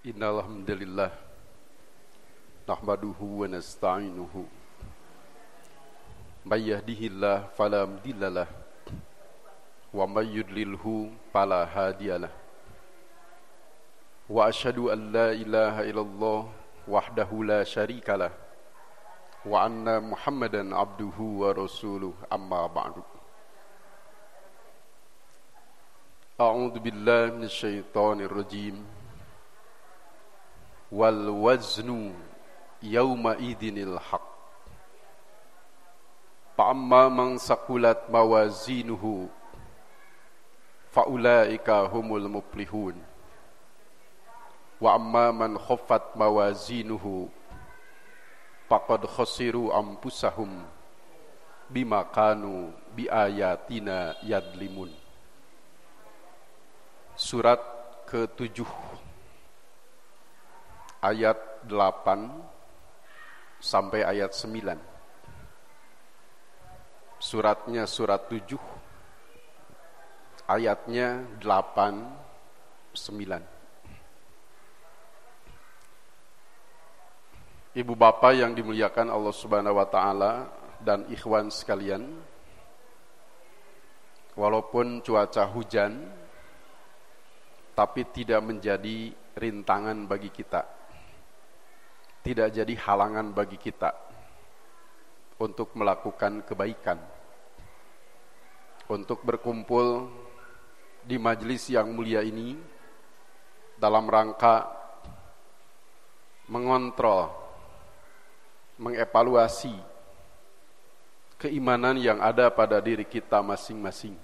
Innal hamdalillah nahmaduhu wa nasta'inuhu may yahdihillahu fala mudhillalah wa may yudlilhu fala hadiyalah wa asyhadu an la ilaha illallah wahdahu la syarikalah wa anna Muhammadan abduhu wa rasuluh amma ba'du. A'udzu billahi minasyaitonir rajim. Wal waznu yawma idinil haq. Fa amma man saqulat mawazinuhu fa ulaika humul muflihun. Wa amma man khaffat mawazinuhu faqad khasiru anfusahum bima kanu biayatina yadlimun. Surat ke-7 ayat 8 sampai ayat 9. Suratnya surat 7, ayatnya 8, 9. Ibu bapak yang dimuliakan Allah Subhanahu wa taala dan ikhwan sekalian, walaupun cuaca hujan tapi tidak menjadi rintangan bagi kita, tidak jadi halangan bagi kita untuk melakukan kebaikan, untuk berkumpul di majelis yang mulia ini dalam rangka mengontrol, mengevaluasi keimanan yang ada pada diri kita masing-masing.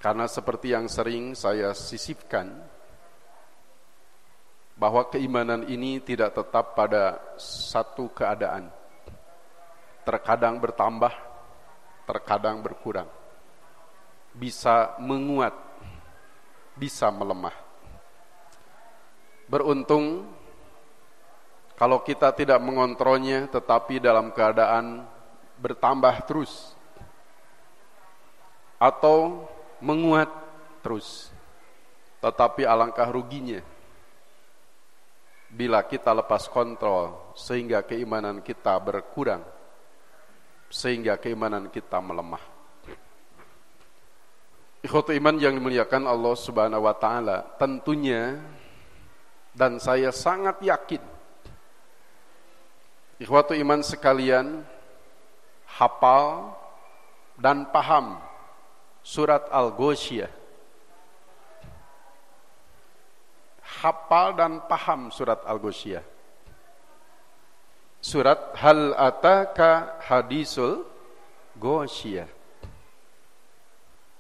Karena seperti yang sering saya sisipkan, bahwa keimanan ini tidak tetap pada satu keadaan. Terkadang bertambah, terkadang berkurang. Bisa menguat, bisa melemah. Beruntung kalau kita tidak mengontrolnya tetapi dalam keadaan bertambah terus atau menguat terus. Tetapi alangkah ruginya bila kita lepas kontrol sehingga keimanan kita berkurang, sehingga keimanan kita melemah. Ikhwatu iman yang dimuliakan Allah Subhanahu wa taala, tentunya dan saya sangat yakin ikhwatu iman sekalian hafal dan paham surat Al-Ghasyiyah. Hafal dan paham surat Al-Ghasyiyah. Surat Hal Ataka Hadisul Ghasyiyah.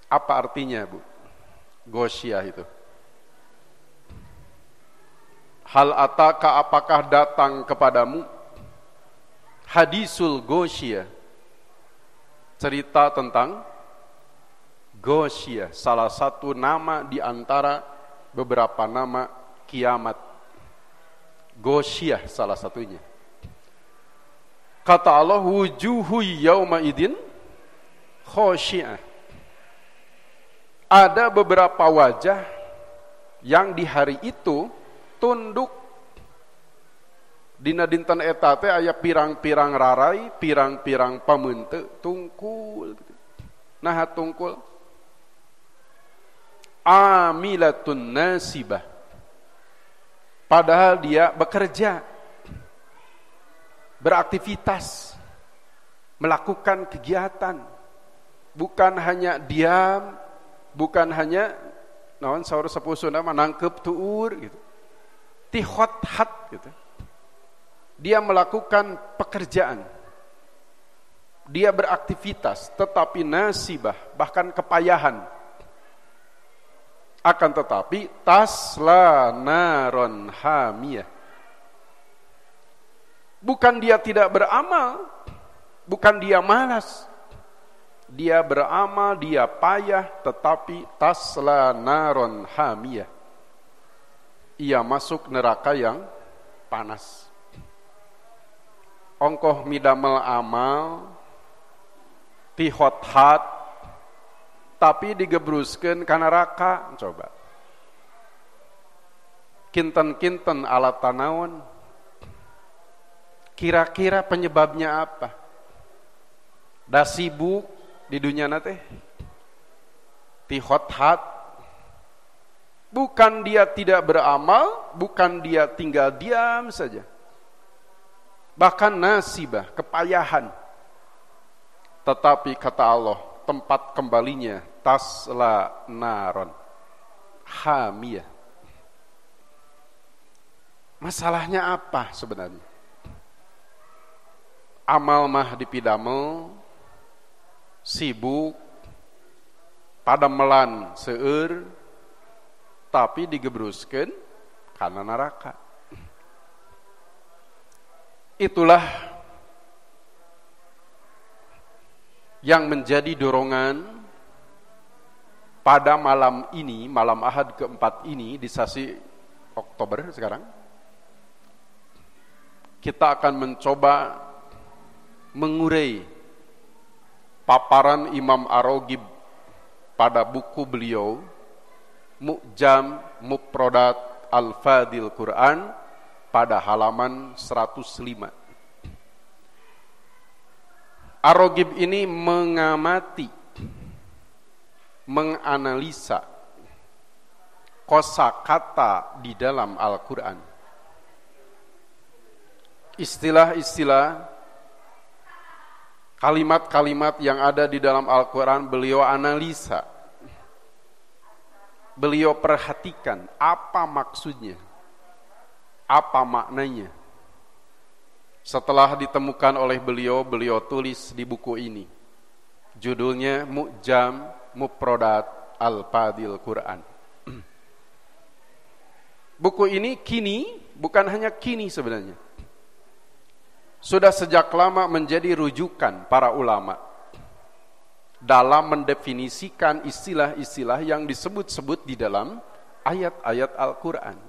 Apa artinya, Bu? Ghasyiyah itu. Hal Ataka, apakah datang kepadamu? Hadisul Ghasyiyah. Cerita tentang Ghasyiyah, salah satu nama di antara beberapa nama kiamat. Ghasyiyah salah satunya. Kata Allah, wujuhu yawma idin khasyi'ah. Ada beberapa wajah yang di hari itu tunduk. Dina dinten eta teh aya pirang-pirang rarai, pirang-pirang pameunteun tungkul. Nah tungkul amilatun nasibah, padahal dia bekerja, beraktivitas, melakukan kegiatan, bukan hanya diam, bukan hanya naon saur sepusuna mah nangkep tuur gitu, tihot-hat gitu. Dia melakukan pekerjaan, dia beraktivitas, tetapi nasibah, bahkan kepayahan. Akan tetapi tasla naron hamiyah. Bukan dia tidak beramal, bukan dia malas. Dia beramal, dia payah, tetapi tasla naron hamiyah. Ia masuk neraka yang panas. Ongkoh midamel amal, tihot hat, tapi digebruskeun ka neraka. Coba kinten-kinten alat tanawan. Kira-kira penyebabnya apa? Da sibuk di dunia nate, ti hot-hat. Bukan dia tidak beramal, bukan dia tinggal diam saja. Bahkan nasibah, kepayahan. Tetapi kata Allah, tempat kembalinya tasla naron hamiyah. Masalahnya apa sebenarnya? Amal mah dipidamel, sibuk, padamelan seueur, tapi digebruskeun kana neraka. Itulah yang menjadi dorongan pada malam ini, malam Ahad keempat ini di sasi Oktober sekarang. Kita akan mencoba mengurai paparan Imam Ar-Raghib pada buku beliau Mu'jam Mufradat Al-Fadil Quran pada halaman 105. Ar-Raghib ini mengamati, menganalisa kosakata di dalam Al-Quran. Istilah-istilah, kalimat-kalimat yang ada di dalam Al-Quran beliau analisa. Beliau perhatikan apa maksudnya, apa maknanya. Setelah ditemukan oleh beliau, beliau tulis di buku ini. Judulnya Mu'jam Mufradat Al-Fadil Quran. Buku ini kini, bukan hanya kini sebenarnya, sudah sejak lama menjadi rujukan para ulama dalam mendefinisikan istilah-istilah yang disebut-sebut di dalam ayat-ayat Al-Quran.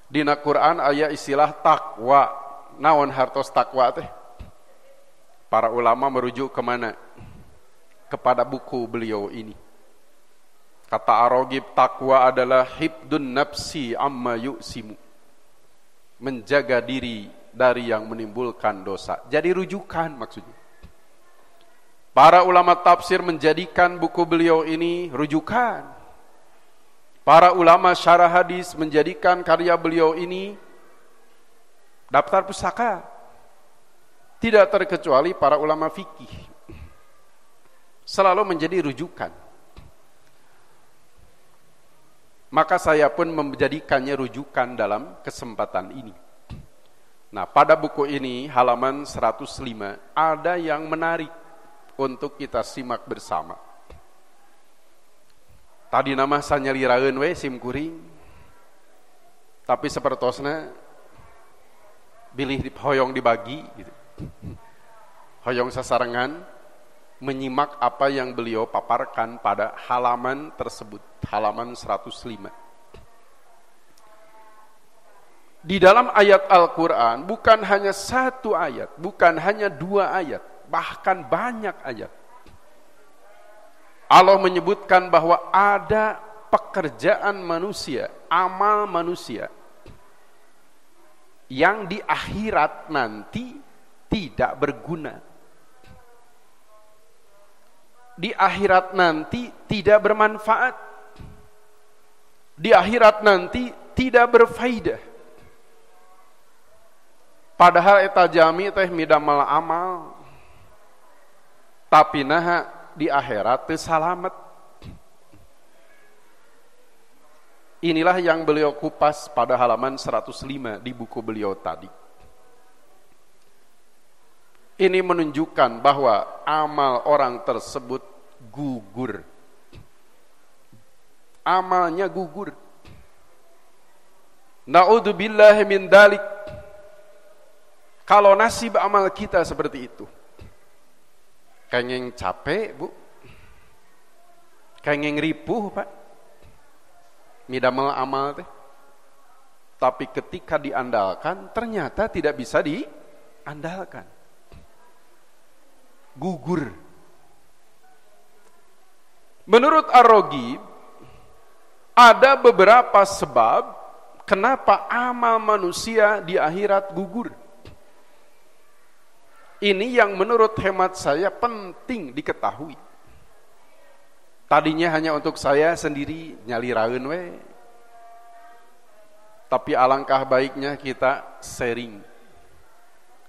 Dina Quran ayat istilah takwa. Naon hartos takwa teh? Para ulama merujuk kemana? Kepada buku beliau ini. Kata Ar-Raghib, takwa adalah hibdun nafsi amma yu'simu. Menjaga diri dari yang menimbulkan dosa. Jadi rujukan maksudnya. Para ulama tafsir menjadikan buku beliau ini rujukan. Para ulama syarah hadis menjadikan karya beliau ini daftar pusaka. Tidak terkecuali para ulama fikih. Selalu menjadi rujukan. Maka saya pun menjadikannya rujukan dalam kesempatan ini. Nah, pada buku ini halaman 105 ada yang menarik untuk kita simak bersama. Tadi nama saya nyeliraeun we sim kuring. Tapi sapertosna bilih hoyong dibagi gitu. Hoyong sasarengan menyimak apa yang beliau paparkan pada halaman tersebut, halaman 105. Di dalam ayat Al-Quran bukan hanya satu ayat, bukan hanya dua ayat, bahkan banyak ayat. Allah menyebutkan bahwa ada pekerjaan manusia, amal manusia yang di akhirat nanti tidak berguna. Di akhirat nanti tidak bermanfaat. Di akhirat nanti tidak berfaedah. Padahal eta jami teh midamal amal, tapi naha di akhirat teu salamet. Inilah yang beliau kupas pada halaman 105 di buku beliau tadi. Ini menunjukkan bahwa amal orang tersebut gugur. Amalnya gugur. Na'udzubillahi min dalik. Kalau nasib amal kita seperti itu, kenging capek bu, kenging ripuh pak, midamel amal teh. Tapi ketika diandalkan, ternyata tidak bisa diandalkan, gugur. Menurut Ar-Raghib, ada beberapa sebab kenapa amal manusia di akhirat gugur. Ini yang menurut hemat saya penting diketahui. Tadinya hanya untuk saya sendiri nyaliraeun we. Tapi alangkah baiknya kita sharing.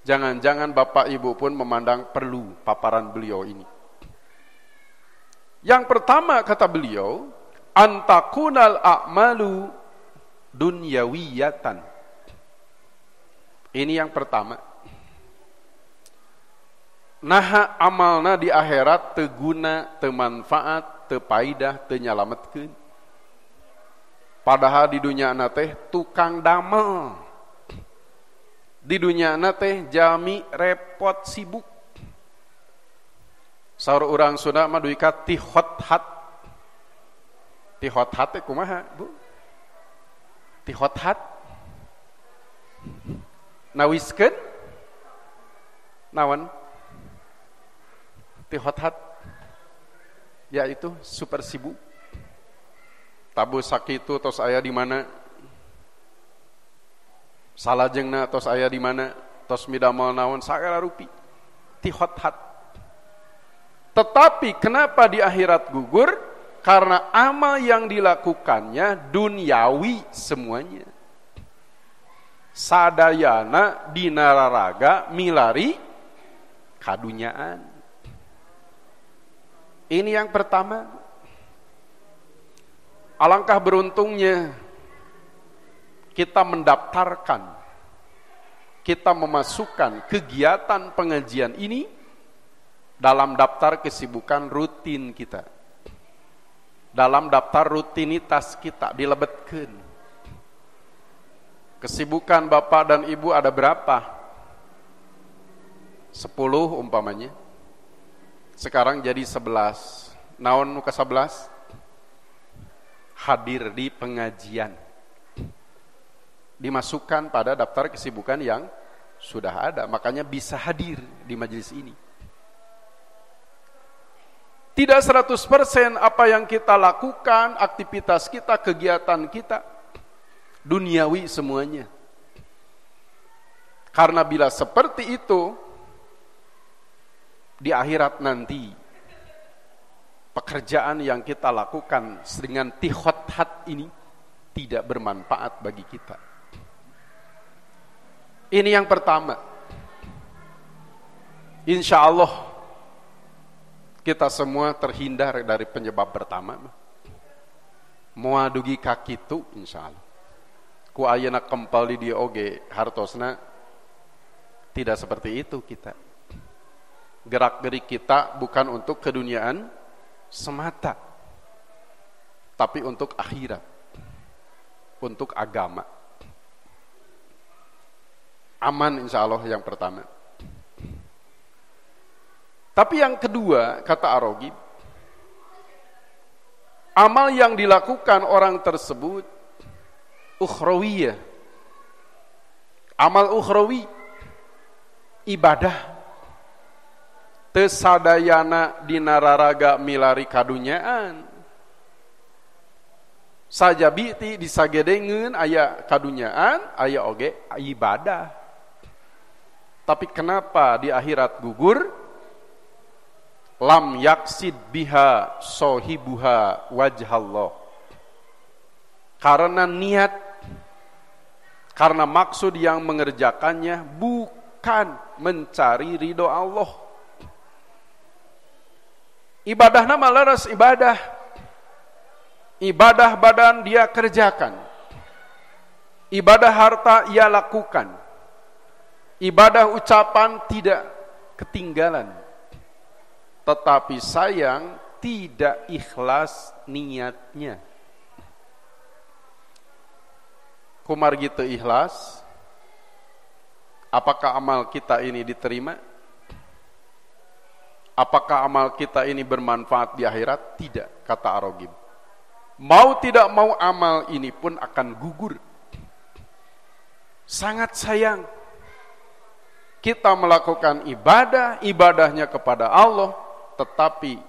Jangan-jangan Bapak Ibu pun memandang perlu paparan beliau ini. Yang pertama kata beliau, antakunal a'malu dunyawiyatan. Ini yang pertama. Nah amalna di akhirat teu guna, teu manfaat, teu paidah, teu nyalametkeun. Padahal di dunia teh tukang damel. Di dunia teh jami repot sibuk. Saur urang Sunda mah duwi ka tihothat. Tihothat teh kumaha, Bu? Tihothat. Nawiskeun? Naon? Tihothat. Yaitu super sibuk. Tabu sakitu tos aya di mana? Salajengna tos aya di mana? Tos midamel naon sagala rupi. Tihothat. Tetapi kenapa di akhirat gugur? Karena amal yang dilakukannya duniawi semuanya. Sadayana dinararaga milari kadunyaan. Ini yang pertama. Alangkah beruntungnya kita mendaftarkan, kita memasukkan kegiatan pengajian ini dalam daftar kesibukan rutin kita, dalam daftar rutinitas kita dilebetkeun. Kesibukan Bapak dan Ibu ada berapa? 10 umpamanya. Sekarang jadi 11. Naon nu ka 11? Hadir di pengajian. Dimasukkan pada daftar kesibukan yang sudah ada, makanya bisa hadir di majelis ini. Tidak 100% apa yang kita lakukan, aktivitas kita, kegiatan kita duniawi semuanya. Karena bila seperti itu di akhirat nanti pekerjaan yang kita lakukan dengan tihothat ini tidak bermanfaat bagi kita. Ini yang pertama. Insya Allah kita semua terhindar dari penyebab pertama. Moal dugi kakitu insya Allah. Ku ayeuna kempal di dia oge hartosna tidak seperti itu kita. Gerak-gerik kita bukan untuk keduniaan semata, tapi untuk akhirat, untuk agama. Aman insya Allah yang pertama. Tapi yang kedua, kata Ar-Raghib, amal yang dilakukan orang tersebut ukhrawiyah, amal ukhrawi, ibadah tesadayana dinararaga milari kadunyaan. Sajabiti disagedengeun aya kadunyaan, aya oge ibadah. Tapi kenapa di akhirat gugur? Lam yaksid biha sohibuha wajhallah. Karena niat, karena maksud yang mengerjakannya bukan mencari ridho Allah. Ibadah nama laras ibadah. Ibadah badan dia kerjakan. Ibadah harta ia lakukan. Ibadah ucapan tidak ketinggalan. Tetapi sayang tidak ikhlas niatnya. Kumar gitu ikhlas, apakah amal kita ini diterima? Apakah amal kita ini bermanfaat di akhirat? Tidak, kata Ar-Raghib. Mau tidak mau amal ini pun akan gugur. Sangat sayang kita melakukan ibadah, ibadahnya kepada Allah, tetapi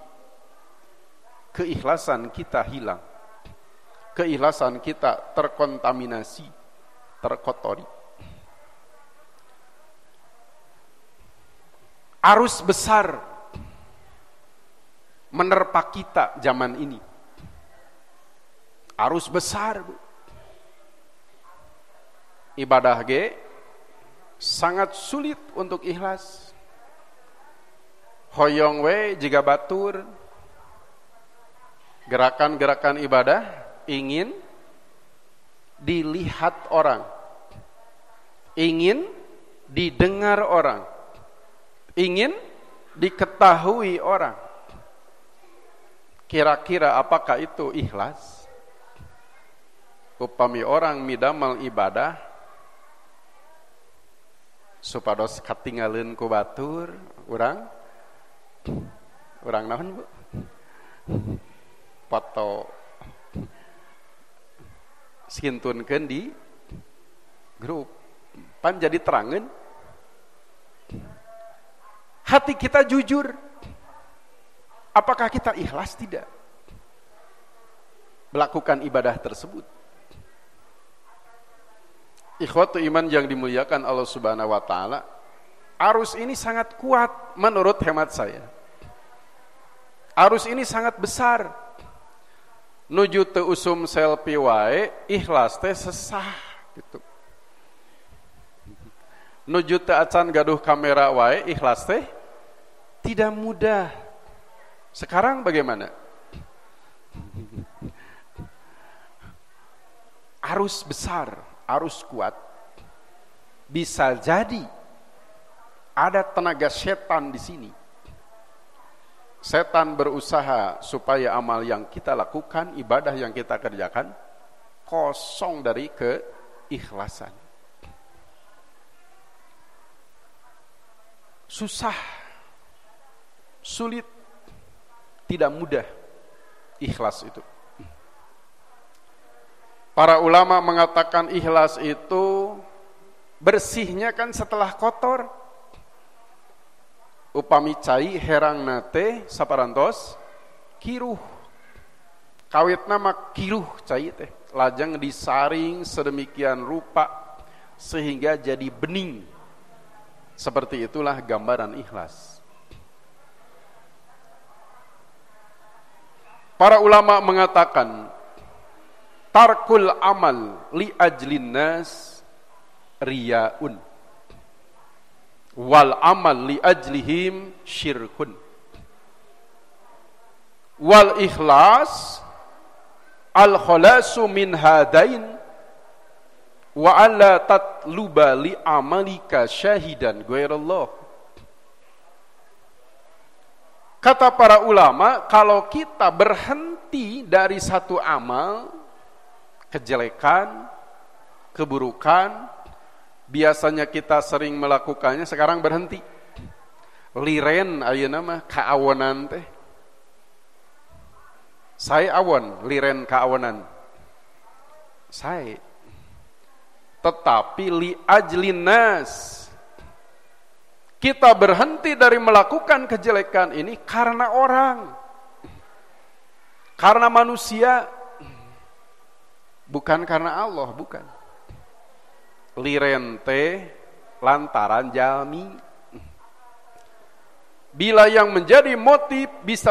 keikhlasan kita hilang. Keikhlasan kita terkontaminasi. terkotori. Arus besar menerpa kita zaman ini. Arus besar, Bu. Ibadah sangat sulit untuk ikhlas. Hoyong we jika batur, gerakan-gerakan ibadah ingin dilihat orang, ingin didengar orang, ingin diketahui orang. Kira-kira apakah itu ikhlas? Upami orang midamal ibadah supados katingalin ku batur, urang naon, Bu? Foto sintunkeun di grup pan jadi terangeun. Hati kita jujur, apakah kita ikhlas tidak melakukan ibadah tersebut? Ikhwatu iman yang dimuliakan Allah Subhanahu wa taala, arus ini sangat kuat menurut hemat saya. Arus ini sangat besar. Nuju teu usum selfie wae, ikhlas teh sesah gitu. Nuju teu acan gaduh kamera wae, ikhlas teh tidak mudah. Sekarang bagaimana? Arus besar, arus kuat. Bisa jadi ada tenaga setan di sini. Setan berusaha supaya amal yang kita lakukan, ibadah yang kita kerjakan kosong dari keikhlasan. Susah, sulit, tidak mudah ikhlas itu. Para ulama mengatakan ikhlas itu bersihnya kan setelah kotor. Upami cai herang nate saparantos kiruh. Kawit nama kiruh cai teh. Lajang disaring sedemikian rupa sehingga jadi bening. Seperti itulah gambaran ikhlas. Para ulama mengatakan tarkul amal li ajlin nas riyaun wal amal li ajlihim syirkun wal ikhlas al khalasu min hadain wa alla tatluba li amalika syahidan ghairallah. Kata para ulama, kalau kita berhenti dari satu amal, kejelekan, keburukan, biasanya kita sering melakukannya, sekarang berhenti. Liren ayeuna mah kaawonan teh. Saya awon, liren kaawonan. Saya. Tetapi li ajlin nas. Kita berhenti dari melakukan kejelekan ini karena orang. Karena manusia. Bukan karena Allah, bukan. Lirente lantaran jalmi. Bila yang menjadi motif,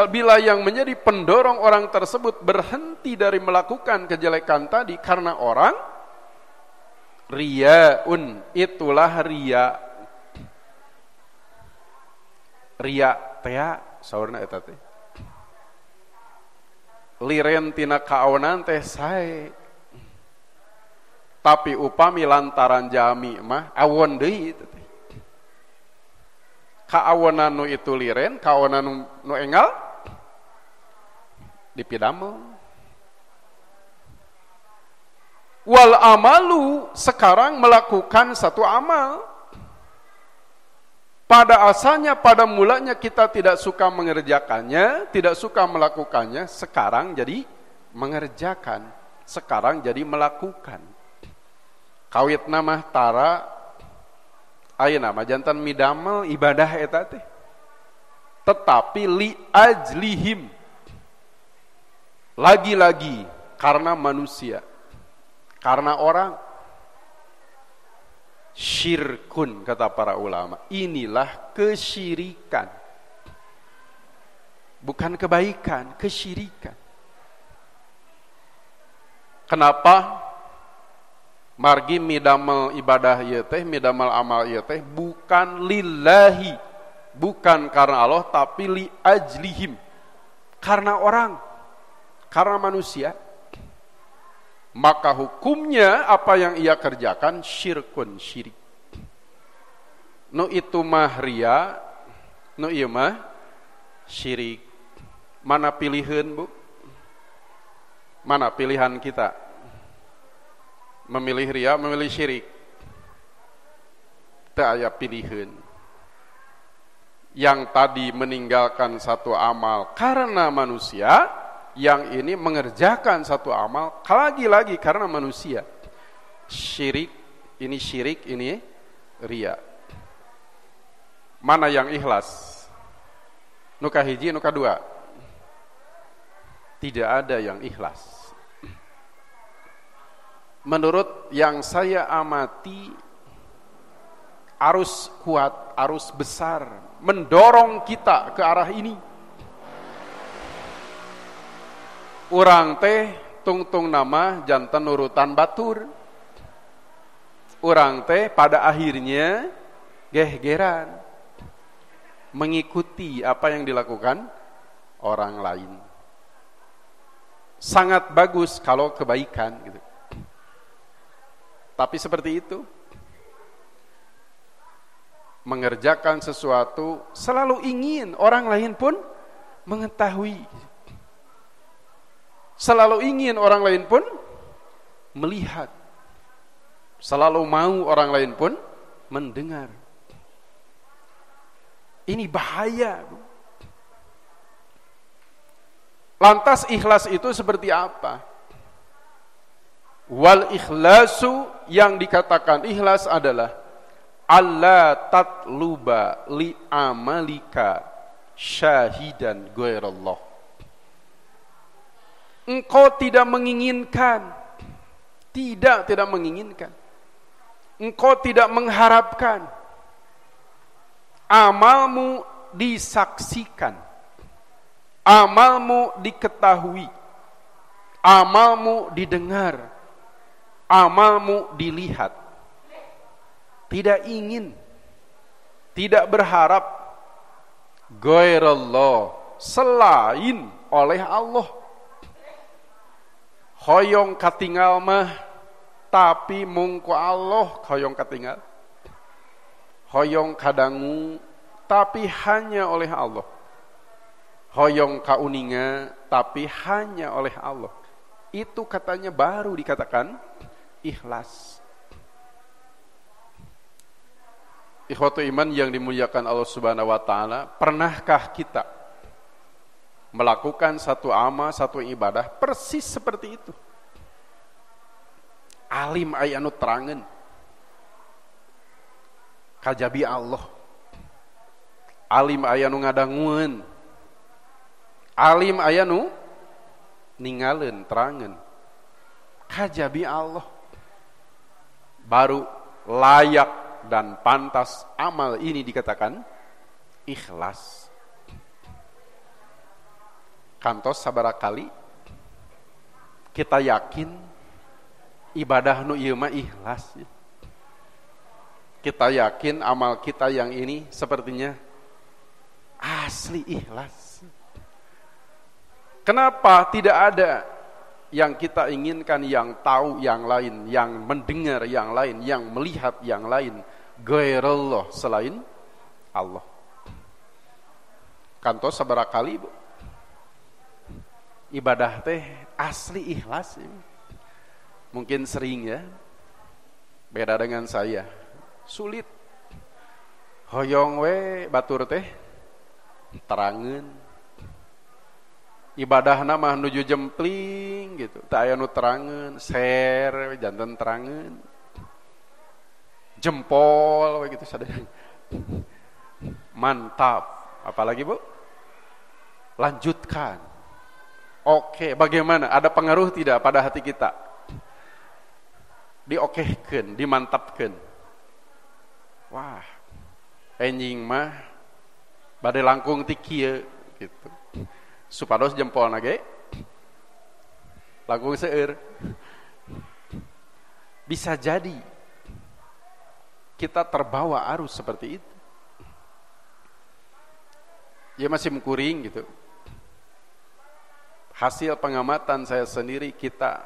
bila yang menjadi pendorong orang tersebut berhenti dari melakukan kejelekan tadi karena orang, riyaun, itulah riya. Riya teh saurna eta teh. Liren tina kaonan teh sae. Tapi upami lantaran jami mah awon deui itu teh. Kaawonan nu itu liren, kaawonan nu enggal dipidamel. Wal amalu sekarang melakukan satu amal. Pada asalnya, pada mulanya kita tidak suka mengerjakannya, tidak suka melakukannya, sekarang jadi mengerjakan, sekarang jadi melakukan. Kawit nama tara, ayeuna mah jantan midamel ibadah eta teh. Tetapi li ajlihim. Lagi-lagi karena manusia, karena orang. Syirkun, kata para ulama. Inilah kesyirikan. Bukan kebaikan, kesyirikan. Kenapa? Margi midamel ibadah ieu teh, midamel amal ieu teh bukan lillahi, bukan karena Allah, tapi li ajlihim. Karena orang, karena manusia. Maka hukumnya apa yang ia kerjakan syirkun, syirik. Nu itu mah ria, nu ieu mah syirik. Mana pilihan, Bu? Mana pilihan kita? Memilih ria, memilih syirik. Teu aya pilihan. Yang tadi meninggalkan satu amal karena manusia, yang ini mengerjakan satu amal lagi-lagi karena manusia. Syirik, ini ria. Mana yang ikhlas? Nuka hiji, nuka dua. Tidak ada yang ikhlas. Menurut yang saya amati, arus kuat, arus besar mendorong kita ke arah ini. Urang teh tungtung nama jantan nurutan batur. Urang teh pada akhirnya gehgeran mengikuti apa yang dilakukan orang lain. Sangat bagus kalau kebaikan gitu. Tapi seperti itu, mengerjakan sesuatu selalu ingin orang lain pun mengetahui. Selalu ingin orang lain pun melihat. Selalu mau orang lain pun mendengar. Ini bahaya. Lantas ikhlas itu seperti apa? Wal ikhlasu, yang dikatakan ikhlas adalah alla tatluba li amalika syahidan ghairallah. Engkau tidak menginginkan, tidak menginginkan. Engkau tidak mengharapkan amalmu disaksikan, amalmu diketahui, amalmu didengar, amalmu dilihat. Tidak ingin, tidak berharap ghairallah, selain oleh Allah. Hoyong katinggal mah, tapi mungku Allah hoyong katinggal. Hoyong kadangu, tapi hanya oleh Allah. Hoyong kauninga, tapi hanya oleh Allah. Itu katanya baru dikatakan ikhlas. Ikhwatu iman yang dimuliakan Allah Subhanahu wa taala, pernahkah kita melakukan satu amal, satu ibadah persis seperti itu? Alim aya anu terangeun kajabi Allah. Alim aya nu ngadangueun. Alim aya nu ningaleun, terangeun. Kajabi Allah. Baru layak dan pantas amal ini dikatakan ikhlas. Kantos sabarakali kita yakin ibadah nu ieu mah ikhlas. Kita yakin amal kita yang ini sepertinya asli ikhlas. Kenapa tidak ada yang kita inginkan, yang tahu yang lain, yang mendengar yang lain, yang melihat yang lain, ghairallah, selain Allah? Kantos sabarakali, Bu, ibadah teh asli ikhlas ya. Mungkin sering ya, beda dengan saya, sulit. Hoyong we batur teh terangeun. Ibadah mah nuju jempling gitu, tak aya nu terangeun, share janten terangeun, jempol gitu sadaya. Mantap. Apalagi, Bu? Lanjutkan. Oke, bagaimana? Ada pengaruh tidak pada hati kita? Diokehkeun, dimantapkeun. Wah, enjing mah bade langkung ti kieu gitu. Supados jempolna ge langkung seueur. Bisa jadi kita terbawa arus seperti itu. Ya masih mengkuring gitu. Hasil pengamatan saya sendiri, kita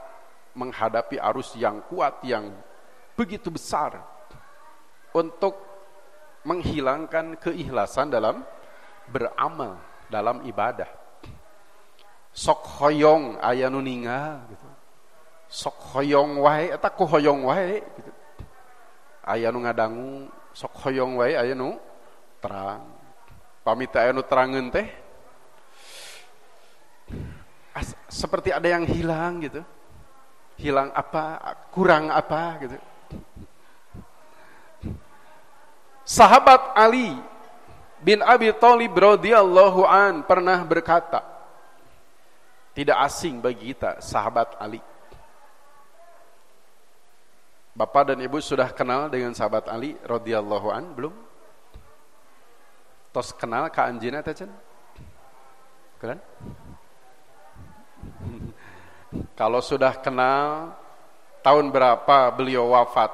menghadapi arus yang kuat, yang begitu besar untuk menghilangkan keikhlasan dalam beramal, dalam ibadah. Sok hoyong aya nu ninggal gitu. Sok hoyong wae eta ku hoyong wae gitu. Aya nu ngadangu, sok hoyong wae aya nu terang. Pamit aya nu terangeun teh seperti ada yang hilang gitu. Hilang apa, kurang apa gitu. Sahabat Ali bin Abi Thalib radhiyallahu an pernah berkata, tidak asing bagi kita sahabat Ali. Bapak dan Ibu sudah kenal dengan sahabat Ali radhiyallahu an belum? Tos kenal ka anjeunna teh can? Kan? Kalau sudah kenal, tahun berapa beliau wafat?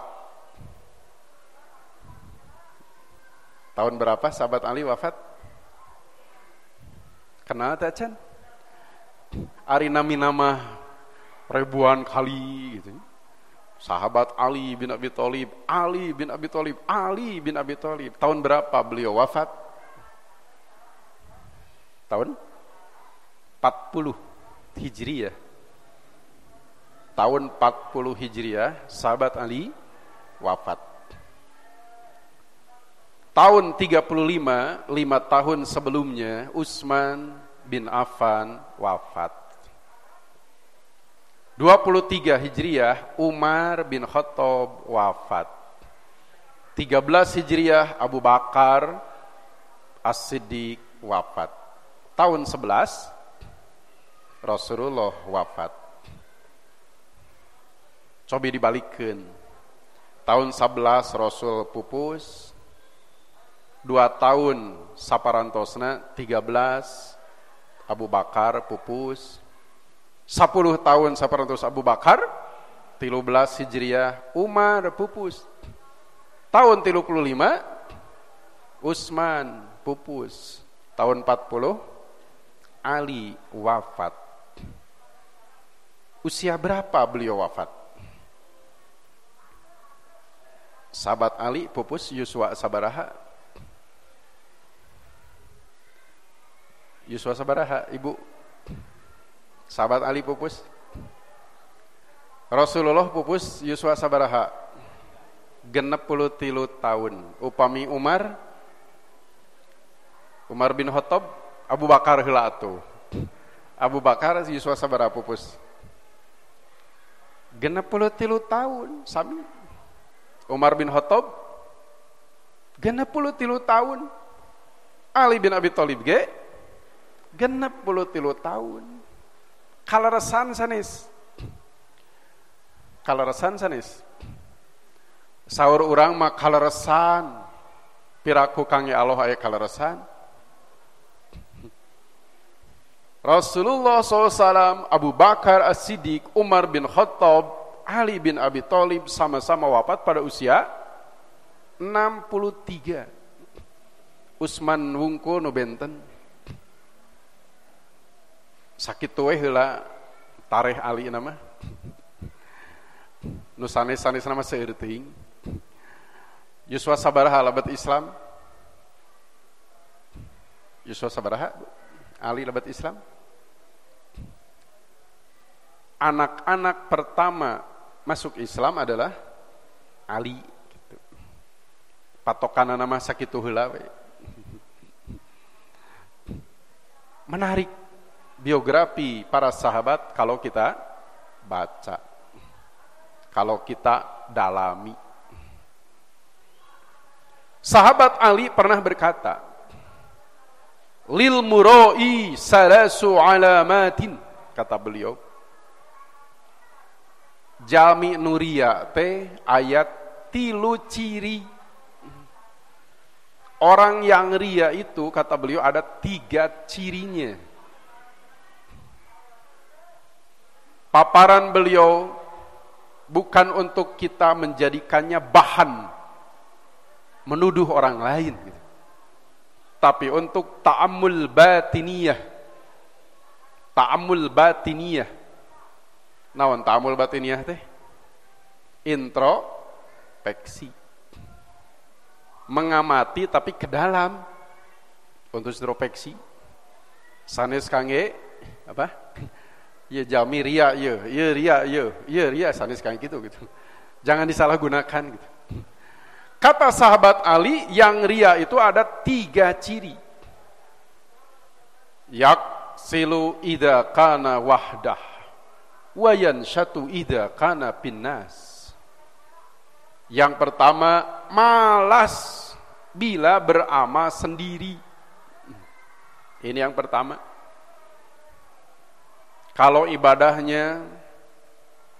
Tahun berapa sahabat Ali wafat? Kenal tak can? Ari nami-nama ribuan kali gitu. Sahabat Ali bin Abi Thalib, Ali bin Abi Thalib, Ali bin Abi Thalib. Tahun berapa beliau wafat? Tahun 40 Hijriah. Tahun 40 Hijriah, sahabat Ali wafat. Tahun 35, 5 tahun sebelumnya, Utsman bin Affan wafat. 23 Hijriah, Umar bin Khattab wafat. 13 Hijriah, Abu Bakar As-Siddiq wafat. Tahun 11, Rasulullah wafat. Coba dibalikkan. Tahun 11 Rasul pupus, 2 tahun saparantosna 13 Abu Bakar pupus, 10 tahun saparantos Abu Bakar, 13 Hijriah Umar pupus. Tahun 35 Utsman pupus. Tahun 40 Ali wafat. Usia berapa beliau wafat? Sahabat Ali pupus yuswa sabaraha? Yuswa sabaraha, Ibu? Sahabat Ali pupus? Rasulullah pupus yuswa sabaraha? 63 tahun. Upami Umar bin Khattab, Abu Bakar heula atuh. Abu Bakar yuswa sabaraha pupus? 63 tahun sami. Umar bin Khattab 63 tahun. Ali bin Abi Thalib ge 63 tahun. Kalaresan sanes. Kalaresan sanes. Saur urang mah kalaresan. Piraku kangge Allah aya kalaresan. Rasulullah SAW, Abu Bakar As-Siddiq, Umar bin Khattab, Ali bin Abi Thalib sama-sama wafat pada usia 63. Utsman wungkul nu benten. Sakitu we heula tareh Ali nama. Nu sanes-sanes nama seueur teuing. Yuswa sabaraha labat Islam? Yuswa sabaraha? Ali labat Islam? Anak-anak pertama masuk Islam adalah Ali gitu. Patokanna nama sakitu heula we. Menarik biografi para sahabat kalau kita baca, kalau kita dalami. Sahabat Ali pernah berkata, lil muroi salasu alamatin, kata beliau, jalmi nuria teh ayat 3 ciri. Orang yang ria itu, kata beliau, ada 3 cirinya. Paparan beliau bukan untuk kita menjadikannya bahan menuduh orang lain, gitu. Tapi untuk ta'ammul batiniyah. Ta'ammul batiniyah. Naon ta'ammul batiniyah teh? Introspeksi. Mengamati tapi ke dalam untuk introspeksi. Sanes kangge apa? Ya jami ria ye ria sanes kangge gitu. Jangan disalahgunakan gitu. Kata sahabat Ali, yang ria itu ada 3 ciri. Yaksilu idza kana wahdah wa yanshatu idza kana pinnas. Yang pertama, malas bila beramal sendiri. Ini yang pertama. Kalau ibadahnya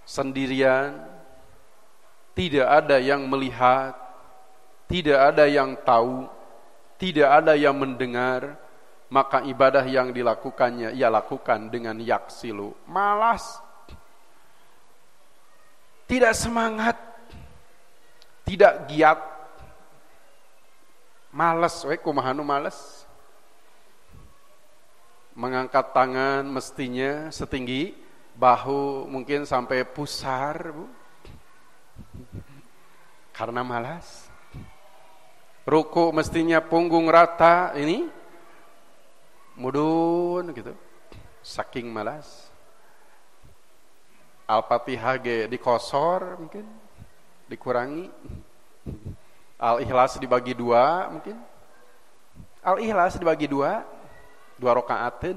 sendirian, tidak ada yang melihat, tidak ada yang tahu, tidak ada yang mendengar, maka ibadah yang dilakukannya ia lakukan dengan yaksilu, malas, tidak semangat, tidak giat, malas, kumaha nu malas. Mengangkat tangan mestinya setinggi bahu, mungkin sampai pusar, Bu. Karena malas. Ruku mestinya punggung rata, ini mudun gitu. Saking malas. Al-Fatihah ge dikosor mungkin, dikurangi. Al-Ikhlas dibagi 2 mungkin. Al-Ikhlas dibagi 2 rakaatin.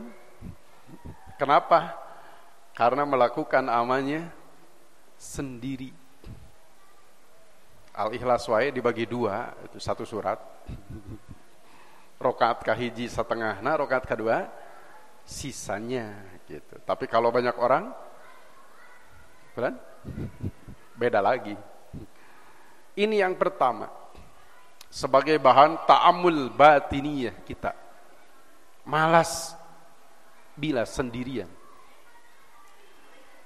Kenapa? Karena melakukan amalnya sendiri. Al-Ikhlas wae dibagi 2, itu 1 surat. Rakaat kahiji setengahna, rakaat kedua sisanya gitu. Tapi kalau banyak orang, kan? Beda lagi. Ini yang pertama. Sebagai bahan ta'amul batiniyah kita. Malas bila sendirian.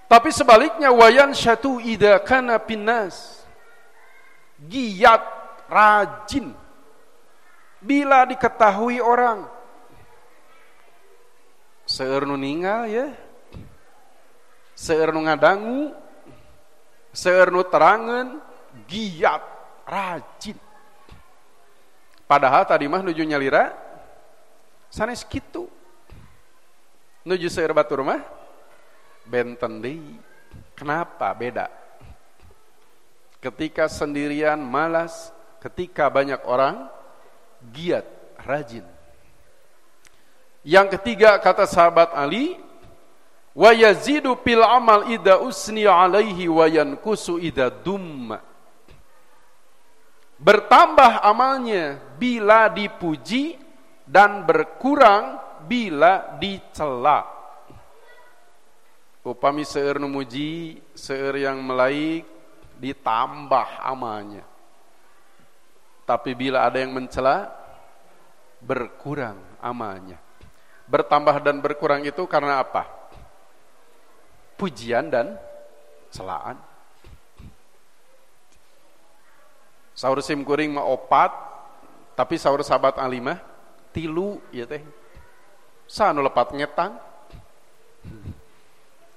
Tapi sebaliknya, wayan syatu idza kana pinnas. Giat, rajin bila diketahui orang. Seueur nu ninggal ya, seueur nu ngadangu, seueur nu terangeun, giat, rajin. Padahal tadi mah nuju nyalira sanes kitu. Nuju seueur batur mah benten deui. Kenapa beda? Ketika sendirian malas, ketika banyak orang giat, rajin. Yang ketiga, kata sahabat Ali, wa yazidu fil amal idza usni alaihi wa yankusu idza dumma. Bertambah amalnya bila dipuji dan berkurang bila dicela. Upami seueur nu muji, seueur yang melaik, ditambah amalnya. Tapi bila ada yang mencela, berkurang amalnya. Bertambah dan berkurang itu karena apa? Pujian dan celaan. Saur sim kuring mah 4, tapi saur sahabat Ali mah 3 ya teh. Sanu lepat ngetang.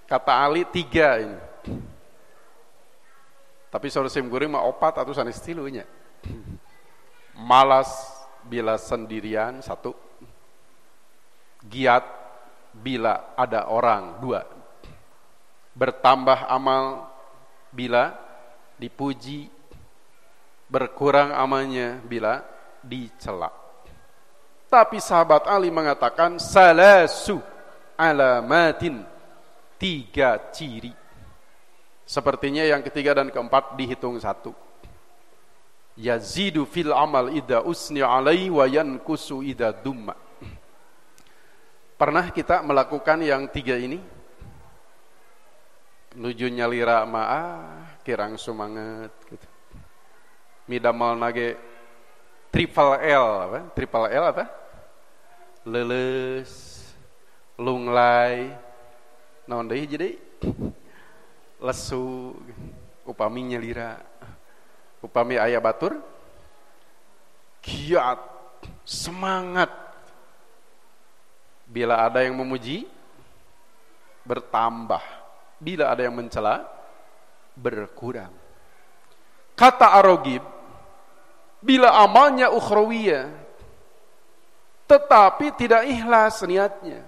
Kata Ali 3 ini. Tapi saur sim kuring mah 4 atau sanes 3 nya. Malas bila sendirian 1, giat bila ada orang 2, bertambah amal bila dipuji, berkurang amalnya bila dicela. Tapi sahabat Ali mengatakan salasu alamatin, 3 ciri. Sepertinya yang ketiga dan keempat dihitung 1. Yazidu fil amal idza usni alaihi wa yankusu idza dumma. Pernah kita melakukan yang 3 ini? Nuju nyalira mah kirang sumanget gitu. Midamal nage triple L apa? Triple L apa? Leles, lunglai, naon deui jadi lesu, upami nyelira, upami aya batur, giat, semangat. Bila ada yang memuji, bertambah. Bila ada yang mencela, berkurang. Kata Ar-Raghib, bila amalnya ukhrawiyah, tetapi tidak ikhlas niatnya,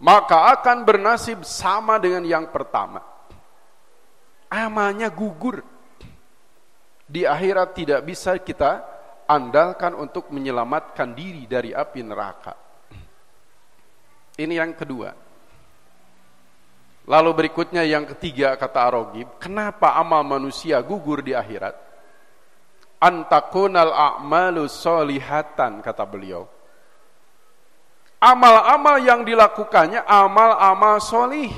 maka akan bernasib sama dengan yang pertama. Amalnya gugur. Di akhirat tidak bisa kita andalkan untuk menyelamatkan diri dari api neraka. Ini yang kedua. Lalu berikutnya yang ketiga, kata Ar-Raghib, kenapa amal manusia gugur di akhirat? Antakunal a'malu solihatan, kata beliau. Amal-amal yang dilakukannya amal-amal solih.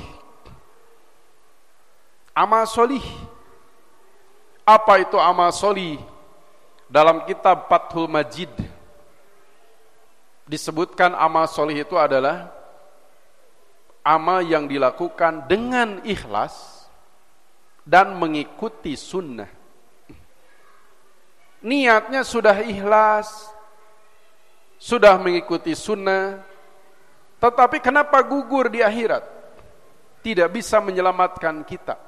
Amal solih. Apa itu amal solih? Dalam kitab Fathul Majid disebutkan amal solih itu adalah amal yang dilakukan dengan ikhlas dan mengikuti sunnah. Niatnya sudah ikhlas, sudah mengikuti sunnah, tetapi kenapa gugur di akhirat? Tidak bisa menyelamatkan kita.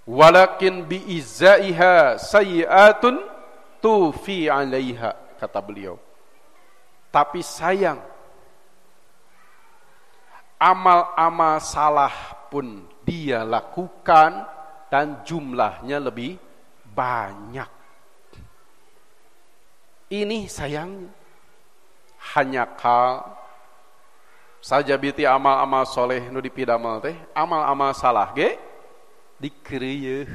Walakin bi'izzaiha sayyi'atun tufi 'alaiha, kata beliau. Tapi sayang, amal-amal salah pun dia lakukan dan jumlahnya lebih banyak. Ini sayangnya. Hanya kal saja biti amal-amal soleh nu dipidamel teh, amal-amal salah ge dikeureuh,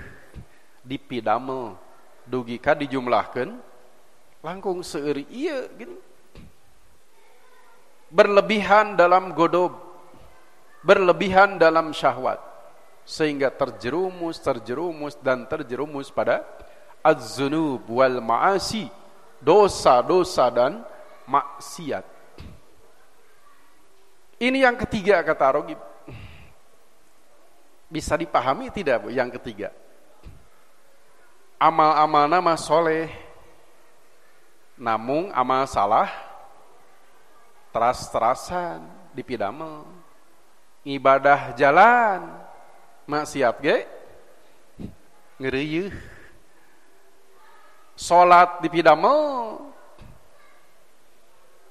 dipidamel, dugi ka dijumlahkeun langkung seueur ieu gini. Berlebihan dalam godob, berlebihan dalam syahwat, sehingga terjerumus pada az-zunub wal ma'asi, dosa-dosa dan maksiat. Ini yang ketiga, kata Ar-Raghib. Bisa dipahami tidak, Bu, yang ketiga? Amal-amal nama soleh, namun amal salah teras-terasan dipidamel. Ibadah jalan, maksiat ge ngeureuh. Salat dipidamel,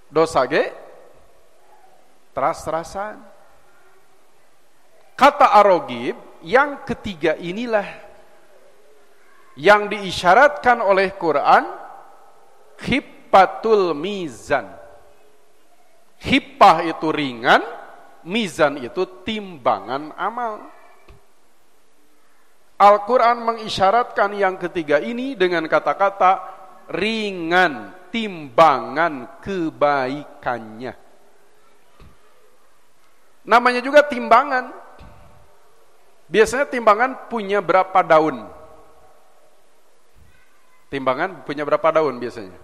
dosa ge teras-terasan. Kata Ar-Raghib, yang ketiga inilah yang diisyaratkan oleh Quran khiffatul mizan. Khiffah itu ringan, mizan itu timbangan amal. Al-Quran mengisyaratkan yang ketiga ini dengan kata-kata ringan, timbangan kebaikannya. Namanya juga timbangan. Biasanya timbangan punya berapa daun? Timbangan punya berapa daun biasanya?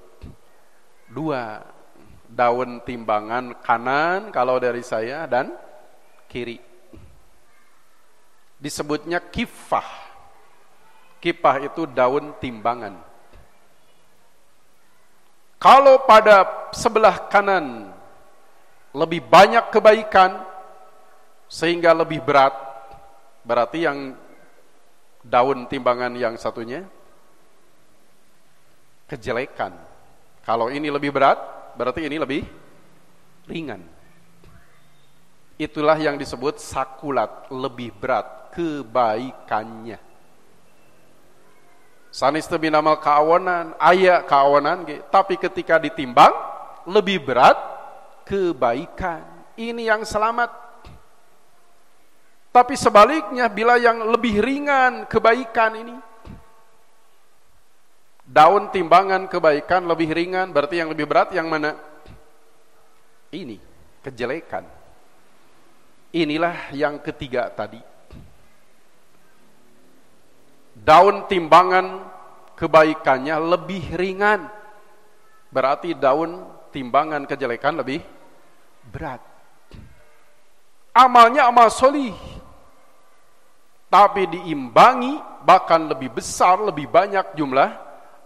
2. Daun timbangan kanan kalau dari saya dan kiri. Disebutnya kiffah. Kiffah itu daun timbangan. Kalau pada sebelah kanan lebih banyak kebaikan sehingga lebih berat, berarti yang daun timbangan yang satunya kejelekan. Kalau ini lebih berat, berarti ini lebih ringan. Itulah yang disebut sakulat, lebih berat kebaikannya. Sanis teu binamal kaawonan, aya kaawonan ge, tapi ketika ditimbang lebih berat kebaikan. Ini yang selamat. Tapi sebaliknya, bila yang lebih ringan kebaikan ini, daun timbangan kebaikan lebih ringan, berarti yang lebih berat yang mana? Ini, kejelekan. Inilah yang ketiga tadi. Daun timbangan kebaikannya lebih ringan. Berarti daun timbangan kejelekan lebih berat. Amalnya amal solih, tapi diimbangi bahkan lebih besar, lebih banyak jumlah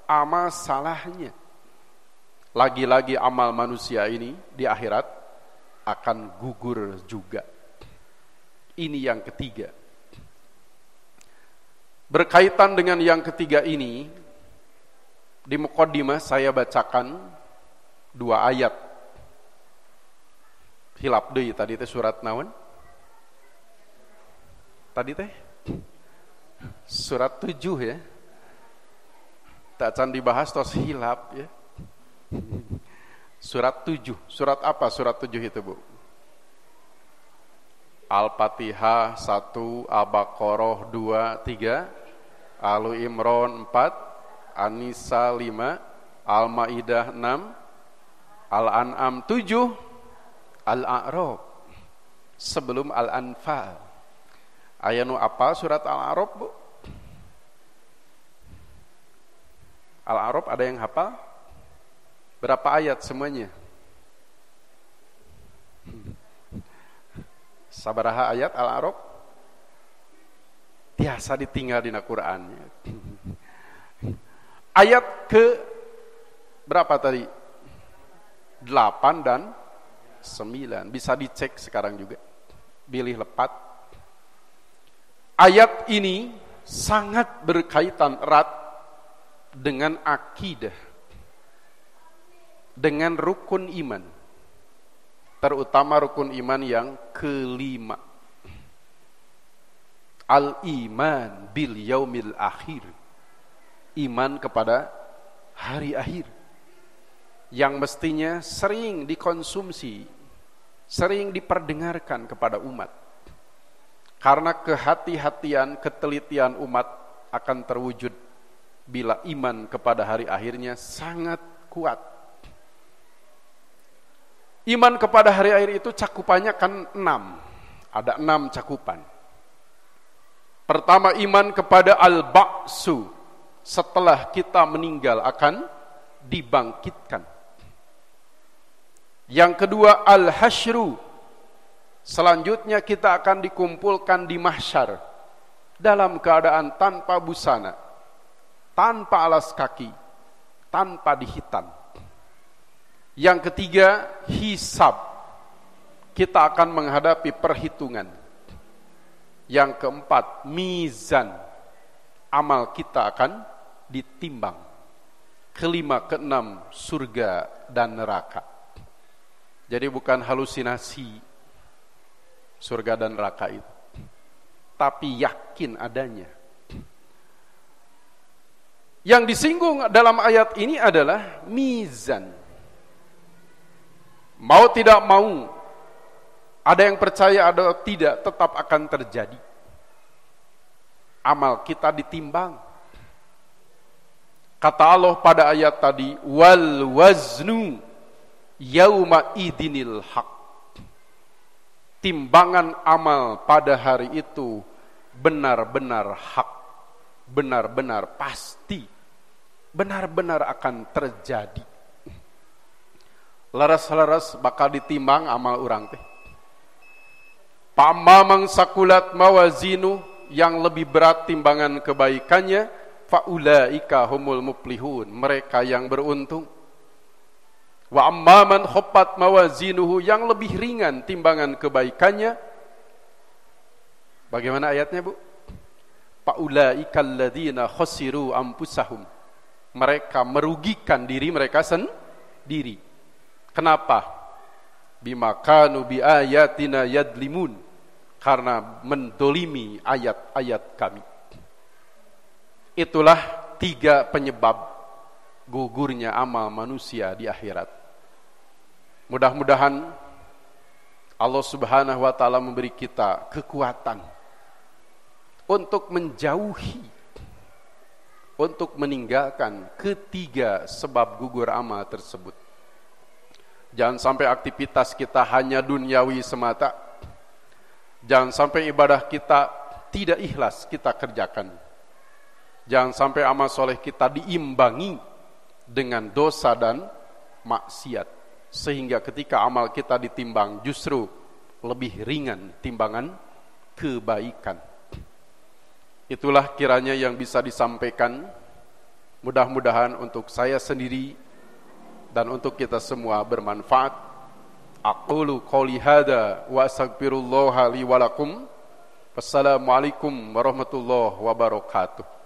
amal salahnya. Lagi-lagi amal manusia ini di akhirat akan gugur juga. Ini yang ketiga. Berkaitan dengan yang ketiga ini, di muqaddimah saya bacakan 2 ayat. Hilap deui tadi teh surat naon? Tadi teh surat 7 ya. Tak can dibahas tos hilap ya. Surat 7. Surat apa surat 7 itu, Bu? Al-Fatihah 1, Al-Baqarah 2, 3, Al Imran 4, An-Nisa 5, Al-Maidah 6, Al-An'am 7, Al-A'raf sebelum Al-Anfal. Aya nu apa surat Al-A'raf, Bu? Al-A'raf ada yang hafal? Berapa ayat semuanya? Sabaraha ayat Al-A'raf? Biasa ditinggal di Al-Quran. Ayat ke berapa tadi? 8 dan 9. Bisa dicek sekarang juga. Pilih lepat. Ayat ini sangat berkaitan erat dengan akidah, dengan rukun iman, terutama rukun iman yang kelima, al-iman bil yaumil akhir, iman kepada hari akhir, yang mestinya sering dikonsumsi, sering diperdengarkan kepada umat, karena kehati-hatian, ketelitian umat akan terwujud bila iman kepada hari akhirnya sangat kuat. Iman kepada hari akhir itu cakupannya kan 6. Ada 6 cakupan. Pertama, iman kepada al-ba'su. Setelah kita meninggal akan dibangkitkan. Yang kedua, al-hasyru. Selanjutnya kita akan dikumpulkan di mahsyar dalam keadaan tanpa busana, tanpa alas kaki, tanpa dihitan. Yang ketiga, hisab. Kita akan menghadapi perhitungan. Yang keempat, mizan. Amal kita akan ditimbang. Kelima, keenam, surga dan neraka. Jadi bukan halusinasi surga dan neraka itu, tapi yakin adanya. Yang disinggung dalam ayat ini adalah mizan. Mau tidak mau, ada yang percaya ada tidak, tetap akan terjadi. Amal kita ditimbang. Kata Allah pada ayat tadi, wal waznu yauma idinil haq. Timbangan amal pada hari itu benar-benar hak, benar-benar pasti, benar-benar akan terjadi. Laras-laras bakal ditimbang amal urang teh. Pamamang sakulat mawazinu, yang lebih berat timbangan kebaikannya, faulaika humul muflihun, mereka yang beruntung. Wa amman khaffat mawazinuhu, yang lebih ringan timbangan kebaikannya. Bagaimana ayatnya, Bu? Faulaika alladzina khasiru anfusahum, mereka merugikan diri mereka sendiri. Kenapa? Bima kanu bi ayatina yadlimun, karena mendolimi ayat-ayat kami. Itulah 3 penyebab gugurnya amal manusia di akhirat. Mudah-mudahan Allah Subhanahu wa taala memberi kita kekuatan untuk menjauhi, untuk meninggalkan ketiga sebab gugur amal tersebut. Jangan sampai aktivitas kita hanya duniawi semata. Jangan sampai ibadah kita tidak ikhlas kita kerjakan. Jangan sampai amal soleh kita diimbangi dengan dosa dan maksiat, sehingga ketika amal kita ditimbang justru lebih ringan timbangan kebaikan. Itulah kiranya yang bisa disampaikan, mudah-mudahan untuk saya sendiri dan untuk kita semua bermanfaat. Aqulu qouli hadza wa astaghfirullaha li wa lakum. Wassalamualaikum warahmatullahi wabarakatuh.